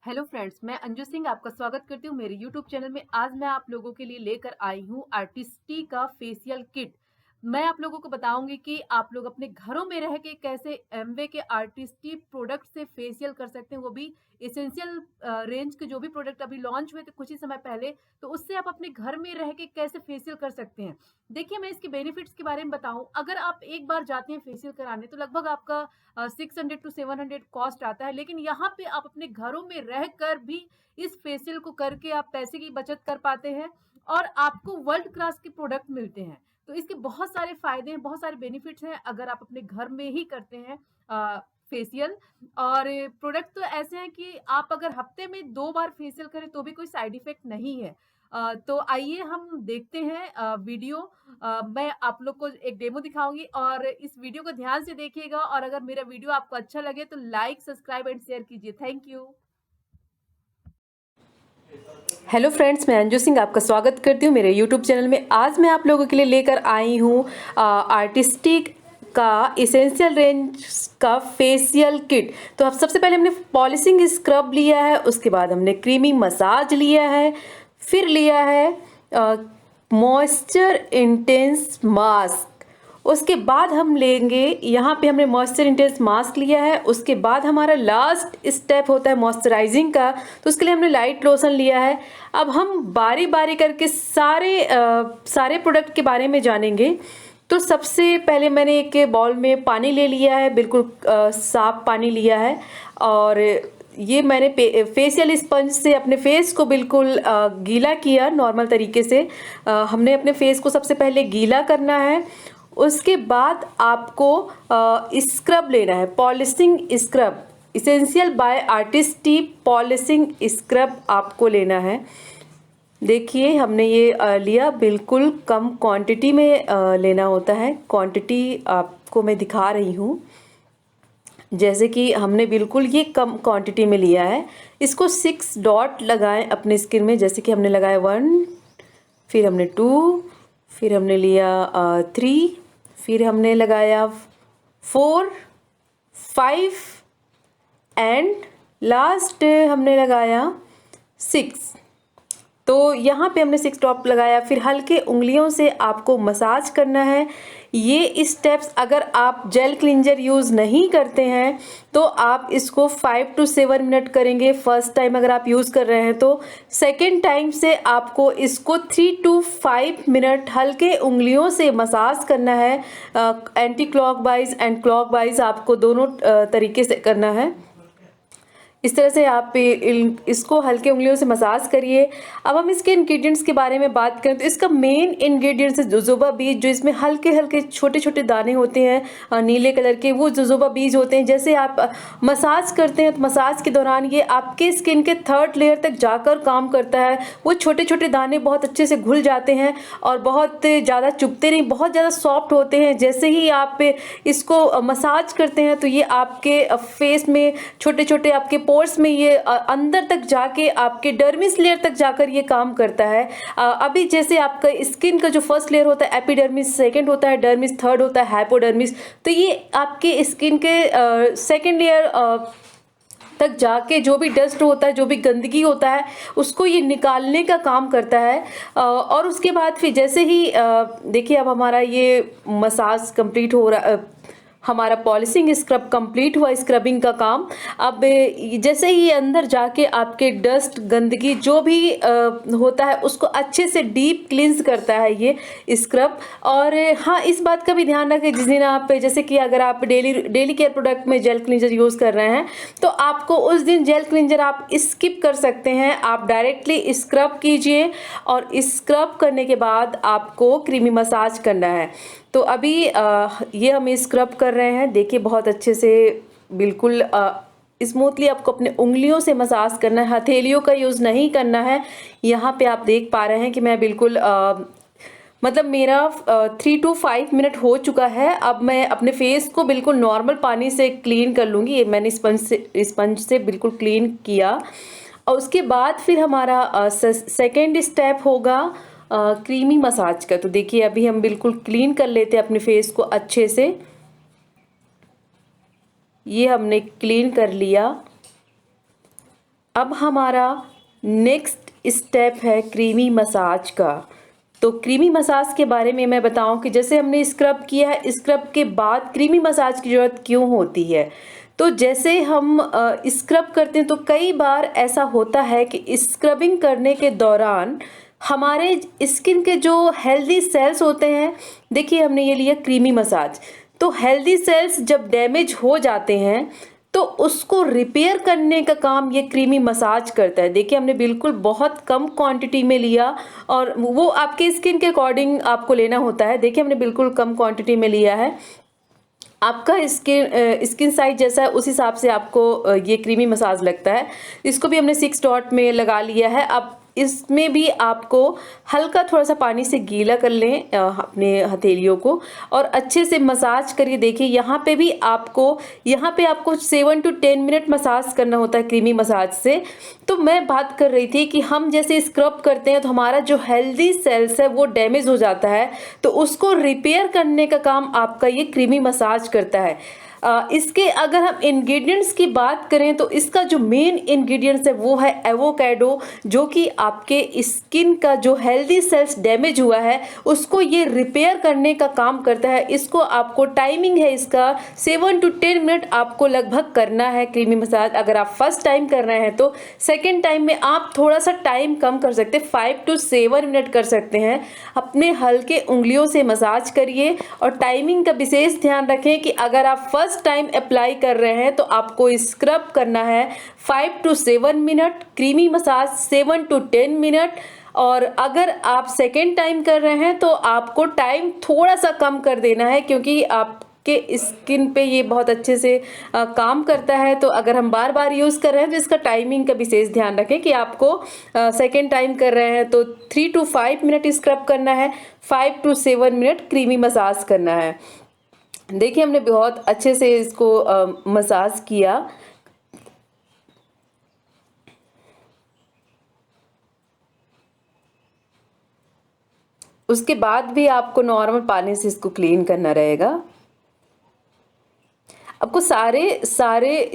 Hello friends, मैं अंजू सिंह आपका स्वागत करती हूँ मेरे यूट्यूब चैनल में। आज मैं आप लोगों के लिए लेकर आई हूँ आर्टिस्टी का फेशियल किट। मैं आप लोगों को बताऊंगी कि आप लोग अपने घरों में रह के कैसे एमवे के आर्टिस्टी प्रोडक्ट से फेशियल कर सकते हैं, वो भी एसेंशियल रेंज के जो भी प्रोडक्ट अभी लॉन्च हुए थे कुछ ही समय पहले, तो उससे आप अपने घर में रह के कैसे फेशियल कर सकते हैं। देखिए, मैं इसके बेनिफिट्स के बारे में बताऊं। अगर आप एक बार जाते हैं फेशियल कराने तो लगभग आपका 600 टू 700 कॉस्ट आता है, लेकिन यहाँ पे आप अपने घरों में रहकर भी इस फेशियल को करके आप पैसे की बचत कर पाते हैं और आपको वर्ल्ड क्लास के प्रोडक्ट मिलते हैं। तो इसके बहुत सारे फायदे हैं, बहुत सारे बेनिफिट्स हैं अगर आप अपने घर में ही करते हैं फेशियल। और प्रोडक्ट तो ऐसे हैं कि आप अगर हफ्ते में 2 बार फेशियल करें तो भी कोई साइड इफेक्ट नहीं है। तो आइए हम देखते हैं वीडियो। मैं आप लोग को एक डेमो दिखाऊंगी और इस वीडियो को ध्यान से देखिएगा, और अगर मेरा वीडियो आपको अच्छा लगे तो लाइक, सब्सक्राइब एंड शेयर कीजिए। Thank you. हेलो फ्रेंड्स, मैं अंजू सिंह आपका स्वागत करती हूँ मेरे यूट्यूब चैनल में। आज मैं आप लोगों के लिए लेकर आई हूँ आर्टिस्टिक का एसेंशियल रेंज का फेशियल किट। तो अब सबसे पहले हमने पॉलिशिंग स्क्रब लिया है, उसके बाद हमने क्रीमी मसाज लिया है, फिर लिया है मॉइस्चर इंटेंस मास्क। उसके बाद हम लेंगे, यहाँ पे हमने मॉइस्चर इंटेंस मास्क लिया है। उसके बाद हमारा लास्ट स्टेप होता है मॉइस्चराइजिंग का, तो उसके लिए हमने लाइट लोशन लिया है। अब हम बारी बारी करके सारे प्रोडक्ट के बारे में जानेंगे। तो सबसे पहले मैंने एक बाउल में पानी ले लिया है, बिल्कुल साफ पानी लिया है। और ये मैंने फेशियल स्पंज से अपने फेस को बिल्कुल गीला किया नॉर्मल तरीके से। हमने अपने फेस को सबसे पहले गीला करना है। उसके बाद आपको स्क्रब लेना है, polishing scrub, essential by Artistry polishing scrub आपको लेना है। देखिए, हमने ये लिया, बिल्कुल कम क्वांटिटी में लेना होता है। क्वांटिटी आपको मैं दिखा रही हूँ, जैसे कि हमने बिल्कुल ये कम क्वांटिटी में लिया है। इसको 6 डॉट लगाएं अपने स्किन में, जैसे कि हमने लगाया 1, फिर हमने 2, फिर हमने लिया 3, फिर हमने लगाया 4, 5 एंड लास्ट हमने लगाया 6। तो यहाँ पे हमने 6 ड्रॉप लगाया। फिर हल्के उंगलियों से आपको मसाज करना है। ये स्टेप्स अगर आप जेल क्लिंजर यूज़ नहीं करते हैं तो आप इसको 5 टू 7 मिनट करेंगे फर्स्ट टाइम अगर आप यूज़ कर रहे हैं। तो सेकेंड टाइम से आपको इसको 3 टू 5 मिनट हल्के उंगलियों से मसाज करना है। एंटी क्लॉकवाइज एंड क्लॉकवाइज आपको दोनों तरीके से करना है। इस तरह से आप इसको हल्के उंगलियों से मसाज करिए। अब हम इसके इंग्रेडिएंट्स के बारे में बात करें तो इसका मेन इंग्रेडिएंट्स है जोजोबा बीज, जो इसमें हल्के हल्के छोटे छोटे दाने होते हैं नीले कलर के, वो जोजोबा बीज होते हैं। जैसे आप मसाज करते हैं तो मसाज के दौरान ये आपके स्किन के 3rd लेयर तक जाकर काम करता है। वो छोटे छोटे दाने बहुत अच्छे से घुल जाते हैं और बहुत ज़्यादा चुभते नहीं, बहुत ज़्यादा सॉफ्ट होते हैं। जैसे ही आप इसको मसाज करते हैं तो ये आपके फेस में छोटे छोटे आपके पोर्स में ये अंदर तक जाके आपके डर्मिस लेयर तक जाकर ये काम करता है। अभी जैसे आपका स्किन का जो फर्स्ट लेयर होता है एपिडर्मिस, सेकंड होता है डर्मिस, थर्ड होता है हाइपोडर्मिस। तो ये आपके स्किन के सेकंड लेयर तक जाके जो भी डस्ट होता है, जो भी गंदगी होता है, उसको ये निकालने का काम करता है। और उसके बाद फिर जैसे ही देखिए, अब हमारा ये मसाज कंप्लीट हो रहा, हमारा पॉलिशिंग स्क्रब कंप्लीट हुआ, स्क्रबिंग का काम। अब जैसे ही ये अंदर जाके आपके डस्ट गंदगी जो भी होता है उसको अच्छे से डीप क्लींस करता है ये स्क्रब। और हाँ, इस बात का भी ध्यान रखें, जिस दिन आप जैसे कि अगर आप डेली केयर प्रोडक्ट में जेल क्लींजर यूज़ कर रहे हैं तो आपको उस दिन जेल क्लींजर आप स्किप कर सकते हैं। आप डायरेक्टली स्क्रब कीजिए और स्क्रब करने के बाद आपको क्रीमी मसाज करना है। तो अभी ये हम स्क्रब कर रहे हैं। देखिए, बहुत अच्छे से बिल्कुल स्मूथली आपको अपने उंगलियों से मसाज करना है, हथेलियों का यूज़ नहीं करना है। यहाँ पे आप देख पा रहे हैं कि मैं बिल्कुल मतलब मेरा 3 टू 5 मिनट हो चुका है। अब मैं अपने फेस को बिल्कुल नॉर्मल पानी से क्लीन कर लूँगी। ये मैंने स्पंज से बिल्कुल क्लीन किया। और उसके बाद फिर हमारा सेकेंड स्टेप होगा क्रीमी मसाज का। तो देखिए, अभी हम बिल्कुल क्लीन कर लेते हैं अपने फेस को अच्छे से। ये हमने क्लीन कर लिया। अब हमारा नेक्स्ट स्टेप है क्रीमी मसाज का। तो क्रीमी मसाज के बारे में मैं बताऊं कि जैसे हमने स्क्रब किया है, स्क्रब के बाद क्रीमी मसाज की ज़रूरत क्यों होती है। तो जैसे हम स्क्रब करते हैं तो कई बार ऐसा होता है कि स्क्रबिंग करने के दौरान हमारे स्किन के जो हेल्दी सेल्स होते हैं, देखिए हमने ये लिया क्रीमी मसाज, तो हेल्दी सेल्स जब डैमेज हो जाते हैं तो उसको रिपेयर करने का काम ये क्रीमी मसाज करता है। देखिए हमने बिल्कुल बहुत कम क्वांटिटी में लिया और वो आपके स्किन के अकॉर्डिंग आपको लेना होता है। देखिए हमने बिल्कुल कम क्वांटिटी में लिया है, आपका स्किन साइज जैसा है उस हिसाब से आपको ये क्रीमी मसाज लगता है। इसको भी हमने 6 डॉट में लगा लिया है। अब इसमें भी आपको हल्का थोड़ा सा पानी से गीला कर लें अपने हथेलियों को और अच्छे से मसाज करिए। देखिए यहाँ पे आपको 7 to 10 मिनट मसाज करना होता है क्रीमी मसाज से। तो मैं बात कर रही थी कि हम जैसे स्क्रब करते हैं तो हमारा जो हेल्दी सेल्स है वो डैमेज हो जाता है, तो उसको रिपेयर करने का काम आपका ये क्रीमी मसाज करता है। इसके अगर हम इंग्रेडिएंट्स की बात करें तो इसका जो मेन इंग्रेडिएंट्स है वो है एवोकाडो, जो कि आपके स्किन का जो हेल्दी सेल्स डैमेज हुआ है उसको ये रिपेयर करने का काम करता है। इसको आपको टाइमिंग है इसका 7 to 10 मिनट आपको लगभग करना है क्रीमी मसाज। अगर आप फर्स्ट टाइम कर रहे हैं तो सेकेंड टाइम में आप थोड़ा सा टाइम कम कर सकते हैं, 5 to 7 मिनट कर सकते हैं। अपने हल्के उंगलियों से मसाज करिए और टाइमिंग का विशेष ध्यान रखें कि अगर आप फर्स्ट टाइम अप्लाई कर रहे हैं तो आपको स्क्रब करना है 5 to 7 minute, creamy massage 7 to 10 minute. और अगर आप सेकेंड टाइम कर रहे हैं तो आपको टाइम थोड़ा सा कम कर देना है, क्योंकि आपके स्किन पे ये बहुत अच्छे से काम करता है। तो अगर हम बार बार यूज़ कर रहे हैं तो इसका टाइमिंग का विशेष ध्यान रखें कि आपको सेकेंड टाइम कर रहे हैं तो 3 to 5 मिनट स्क्रब करना है, 5 to 7 मिनट क्रीमी मसाज करना है। देखिए हमने बहुत अच्छे से इसको मसाज किया। उसके बाद भी आपको नॉर्मल पानी से इसको क्लीन करना रहेगा। आपको सारे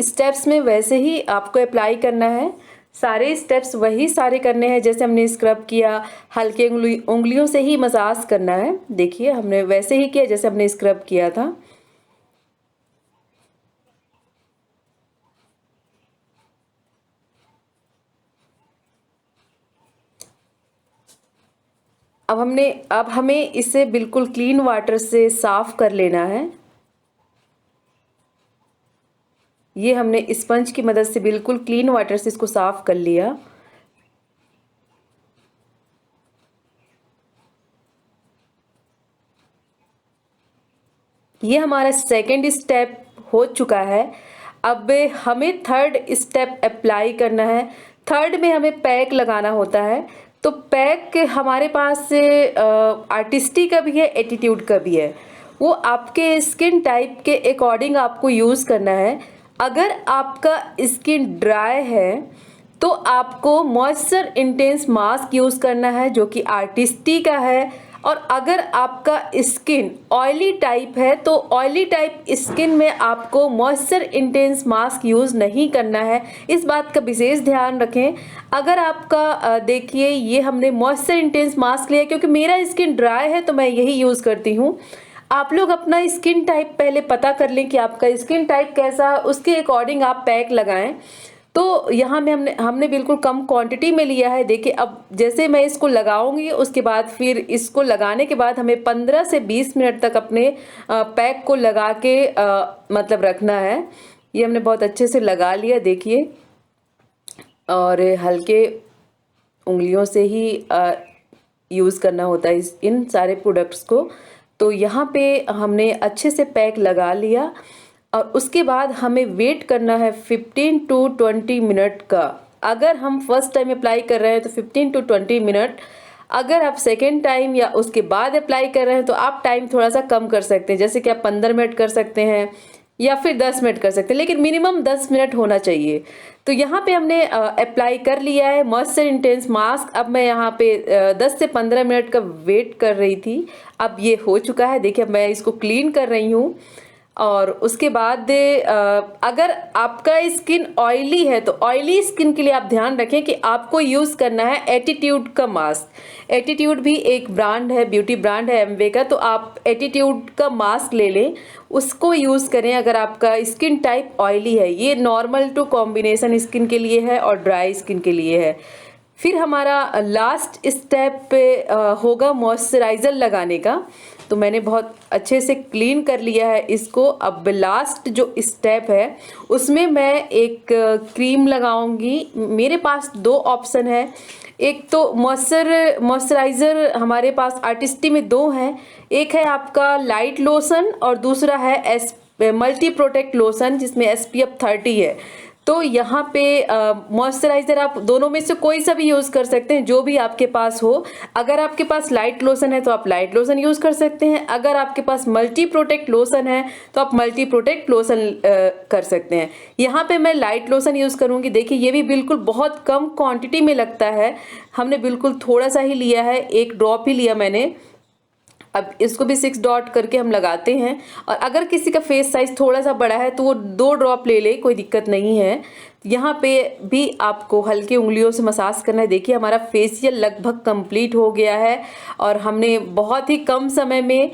स्टेप्स में वैसे ही आपको अप्लाई करना है, सारे स्टेप्स वही सारे करने हैं जैसे हमने स्क्रब किया, हल्के उंगलियों से ही मसाज करना है। देखिए हमने वैसे ही किया जैसे हमने स्क्रब किया था। अब हमें इसे बिल्कुल क्लीन वाटर से साफ कर लेना है। ये हमने स्पंज की मदद से बिल्कुल क्लीन वाटर से इसको साफ कर लिया। ये हमारा सेकंड स्टेप हो चुका है। अब हमें थर्ड स्टेप अप्लाई करना है। थर्ड में हमें पैक लगाना होता है। तो पैक हमारे पास आर्टिस्टी का भी है, एटीट्यूड का भी है। वो आपके स्किन टाइप के अकॉर्डिंग आपको यूज़ करना है। अगर आपका स्किन ड्राई है तो आपको मॉइस्चर इंटेंस मास्क यूज़ करना है जो कि आर्टिस्टी का है। और अगर आपका स्किन ऑयली टाइप है तो ऑयली टाइप स्किन में आपको मॉइस्चर इंटेंस मास्क यूज़ नहीं करना है, इस बात का विशेष ध्यान रखें। अगर आपका देखिए ये हमने मॉइस्चर इंटेंस मास्क लिया क्योंकि मेरा स्किन ड्राई है तो मैं यही यूज़ करती हूँ। आप लोग अपना स्किन टाइप पहले पता कर लें कि आपका स्किन टाइप कैसा है, उसके अकॉर्डिंग आप पैक लगाएं। तो यहाँ में हमने बिल्कुल कम क्वांटिटी में लिया है। देखिए अब जैसे मैं इसको लगाऊंगी उसके बाद फिर इसको लगाने के बाद हमें 15 से 20 मिनट तक अपने पैक को लगा के मतलब रखना है। ये हमने बहुत अच्छे से लगा लिया देखिए, और हल्के उंगलियों से ही यूज़ करना होता है इन सारे प्रोडक्ट्स को। तो यहाँ पे हमने अच्छे से पैक लगा लिया और उसके बाद हमें वेट करना है 15 to 20 मिनट का। अगर हम फर्स्ट टाइम अप्लाई कर रहे हैं तो 15 to 20 मिनट, अगर आप सेकेंड टाइम या उसके बाद अप्लाई कर रहे हैं तो आप टाइम थोड़ा सा कम कर सकते हैं, जैसे कि आप 15 मिनट कर सकते हैं या फिर 10 मिनट कर सकते हैं, लेकिन मिनिमम 10 मिनट होना चाहिए। तो यहाँ पे हमने अप्लाई कर लिया है मॉइस्चर इंटेंस मास्क। अब मैं यहाँ पे 10 से 15 मिनट का वेट कर रही थी। अब ये हो चुका है। देखिए मैं इसको क्लीन कर रही हूँ और उसके बाद अगर आपका स्किन ऑयली है तो ऑयली स्किन के लिए आप ध्यान रखें कि आपको यूज़ करना है एटीट्यूड का मास्क। एटीट्यूड भी एक ब्रांड है, ब्यूटी ब्रांड है एमवे का, तो आप एटीट्यूड का मास्क ले लें, उसको यूज़ करें अगर आपका स्किन टाइप ऑयली है। ये नॉर्मल टू कॉम्बिनेशन स्किन के लिए है और ड्राई स्किन के लिए है। फिर हमारा लास्ट स्टेप पे होगा मॉइस्चराइज़र लगाने का। तो मैंने बहुत अच्छे से क्लीन कर लिया है इसको। अब लास्ट जो स्टेप है उसमें मैं एक क्रीम लगाऊंगी। मेरे पास दो ऑप्शन है, एक तो मॉइस्चराइज़र हमारे पास आर्टिस्टी में दो हैं, एक है आपका लाइट लोशन और दूसरा है मल्टी प्रोटेक्ट लोशन जिसमें SPF 30 है। तो यहाँ पे मॉइस्चराइज़र आप दोनों में से कोई सा भी यूज़ कर सकते हैं, जो भी आपके पास हो। अगर आपके पास लाइट लोशन है तो आप लाइट लोशन यूज़ कर सकते हैं, अगर आपके पास मल्टी प्रोटेक्ट लोशन है तो आप मल्टी प्रोटेक्ट लोशन कर सकते हैं। यहाँ पे मैं लाइट लोशन यूज़ करूँगी। देखिए ये भी बिल्कुल बहुत कम क्वांटिटी में लगता है, हमने बिल्कुल थोड़ा सा ही लिया है, 1 ड्रॉप ही लिया मैंने। अब इसको भी 6 डॉट करके हम लगाते हैं, और अगर किसी का फेस साइज थोड़ा सा बड़ा है तो वो 2 ड्रॉप ले ले, कोई दिक्कत नहीं है। यहाँ पे भी आपको हल्की उंगलियों से मसाज करना है। देखिए हमारा फेशियल लगभग कंप्लीट हो गया है और हमने बहुत ही कम समय में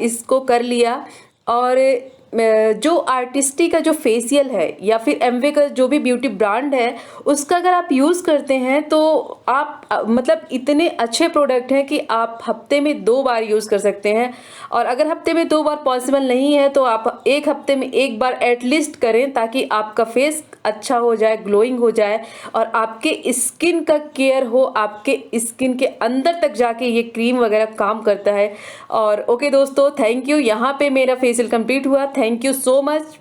इसको कर लिया। और जो आर्टिस्टी का जो फेशियल है या फिर एमवे का जो भी ब्यूटी ब्रांड है उसका अगर आप यूज़ करते हैं तो आप मतलब इतने अच्छे प्रोडक्ट हैं कि आप हफ्ते में 2 बार यूज़ कर सकते हैं। और अगर हफ्ते में 2 बार पॉसिबल नहीं है तो आप 1 हफ्ते में 1 बार एटलीस्ट करें, ताकि आपका फेस अच्छा हो जाए, ग्लोइंग हो जाए और आपके स्किन का केयर हो, आपके स्किन के अंदर तक जाके ये क्रीम वगैरह काम करता है। और ओके दोस्तों, थैंक यू। यहाँ पे मेरा फेशियल कंप्लीट हुआ। Thank you so much.